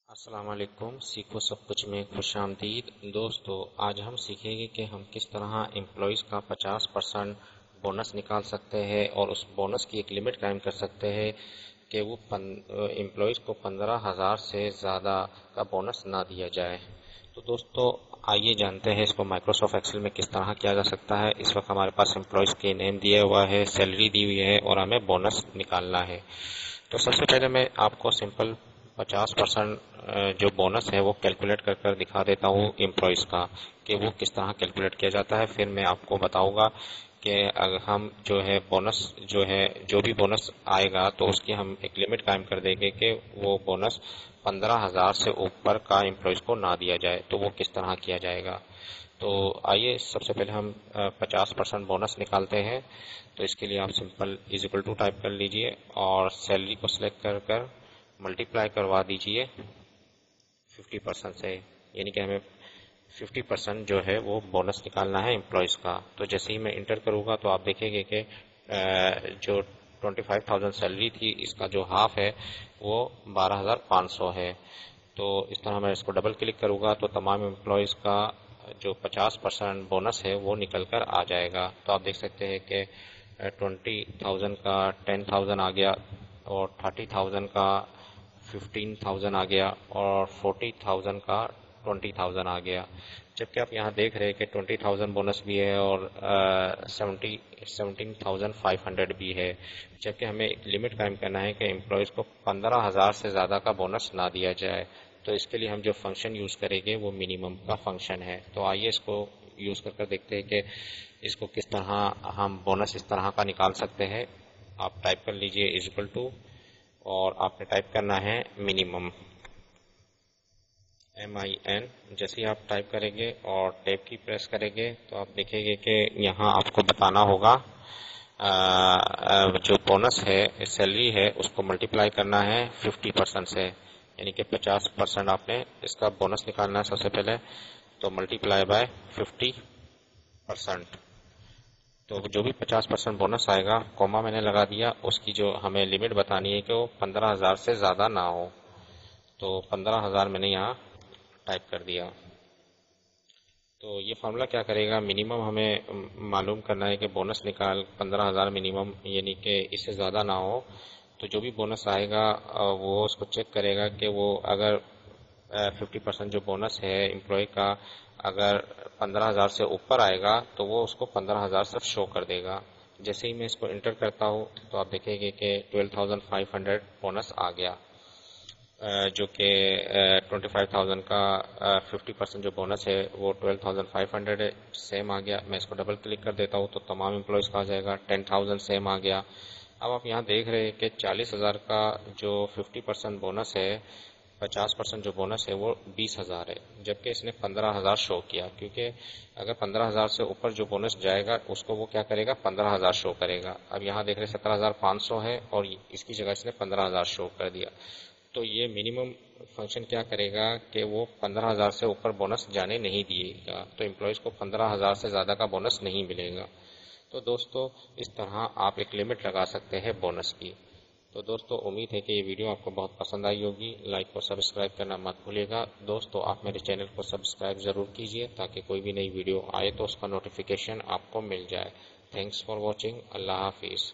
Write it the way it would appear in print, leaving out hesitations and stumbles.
अस्सलाम वालेकुम। सीखो सब कुछ में खुशामदीद। दोस्तों, आज हम सीखेंगे कि हम किस तरह एम्प्लॉयज़ का 50% बोनस निकाल सकते हैं और उस बोनस की एक लिमिट कायम कर सकते हैं कि वो एम्प्लॉयज़ को 15,000 से ज़्यादा का बोनस ना दिया जाए। तो दोस्तों, आइए जानते हैं इसको माइक्रोसॉफ्ट एक्सेल में किस तरह किया जा सकता है। इस वक्त हमारे पास एम्प्लॉयज़ के नेम दिया हुआ है, सैलरी दी हुई है और हमें बोनस निकालना है। तो सबसे पहले मैं आपको सिंपल 50% जो बोनस है वो कैलकुलेट कर कर दिखा देता हूँ एम्प्लॉयज़ का कि वो किस तरह कैलकुलेट किया जाता है। फिर मैं आपको बताऊंगा कि अगर हम जो है बोनस जो भी बोनस आएगा तो उसकी हम एक लिमिट कायम कर देंगे कि वो बोनस 15,000 से ऊपर का एम्प्लॉयज़ को ना दिया जाए। तो वो किस तरह किया जाएगा। तो आइए सबसे पहले हम 50% बोनस निकालते हैं। तो इसके लिए आप simple is equal to type कर लीजिए और सैलरी को सिलेक्ट कर कर मल्टीप्लाई करवा दीजिए 50% से, यानी कि हमें 50% जो है वो बोनस निकालना है एम्प्लॉयज़ का। तो जैसे ही मैं इंटर करूँगा तो आप देखेंगे कि जो 25,000 सैलरी थी इसका जो हाफ है वो 12,500 है। तो इस तरह मैं इसको डबल क्लिक करूँगा तो तमाम एम्प्लॉयज़ का जो 50% बोनस है वो निकल कर आ जाएगा। तो आप देख सकते हैं कि 20,000 का 10,000 आ गया और 30,000 का 15,000 आ गया और 40,000 का 20,000 आ गया। जबकि आप यहाँ देख रहे हैं कि 20,000 बोनस भी है और 17,500 भी है। जबकि हमें एक लिमिट कायम करना है कि एम्प्लॉयज़ को 15,000 से ज़्यादा का बोनस ना दिया जाए। तो इसके लिए हम जो फंक्शन यूज़ करेंगे वो मिनिमम का फंक्शन है। तो आइए इसको यूज़ कर देखते हैं कि इसको किस तरह हम बोनस इस तरह का निकाल सकते हैं। आप टाइप कर लीजिए इज इक्वल टू और आपने टाइप करना है मिनिमम MIN। जैसे ही आप टाइप करेंगे और टैब की प्रेस करेंगे तो आप देखेंगे कि यहाँ आपको बताना होगा जो बोनस है सैलरी है उसको मल्टीप्लाई करना है 50% से, यानी कि 50% आपने इसका बोनस निकालना है सबसे पहले। तो मल्टीप्लाई बाय 50%। तो जो भी 50% बोनस आएगा कॉमा मैंने लगा दिया, उसकी जो हमें लिमिट बतानी है कि वो 15,000 से ज़्यादा ना हो। तो 15,000 मैंने यहाँ टाइप कर दिया। तो ये फार्मूला क्या करेगा, मिनिमम हमें मालूम करना है कि बोनस निकाल 15,000 मिनिमम, यानी कि इससे ज़्यादा ना हो। तो जो भी बोनस आएगा वो उसको चेक करेगा कि वो अगर 50% जो बोनस है एम्प्लॉय का अगर 15,000 से ऊपर आएगा तो वो उसको 15,000 सिर्फ शो कर देगा। जैसे ही मैं इसको इंटर करता हूँ तो आप देखेंगे कि 12,500 बोनस आ गया, जो कि 25,000 का 50% जो बोनस है वो 12,500 है, सेम आ गया। मैं इसको डबल क्लिक कर देता हूँ तो तमाम एम्प्लॉयज़ का आ जाएगा। 10,000 सेम आ गया। अब आप यहाँ देख रहे हैं कि 40,000 का जो 50% बोनस है, 50% जो बोनस है वो 20,000 है, जबकि इसने 15,000 शो किया, क्योंकि अगर 15,000 से ऊपर जो बोनस जाएगा उसको वो क्या करेगा, 15,000 शो करेगा। अब यहाँ देख रहे 17,500 है और इसकी जगह इसने 15,000 शो कर दिया। तो ये मिनिमम फंक्शन क्या करेगा कि वो 15,000 से ऊपर बोनस जाने नहीं दिएगा। तो एम्प्लॉयज़ को 15,000 से ज़्यादा का बोनस नहीं मिलेगा। तो दोस्तों, इस तरह आप एक लिमिट लगा सकते हैं बोनस की। तो दोस्तों, उम्मीद है कि ये वीडियो आपको बहुत पसंद आई होगी। लाइक और सब्सक्राइब करना मत भूलिएगा। दोस्तों, आप मेरे चैनल को सब्सक्राइब ज़रूर कीजिए ताकि कोई भी नई वीडियो आए तो उसका नोटिफिकेशन आपको मिल जाए। Thanks for watching. अल्लाह हाफिज़।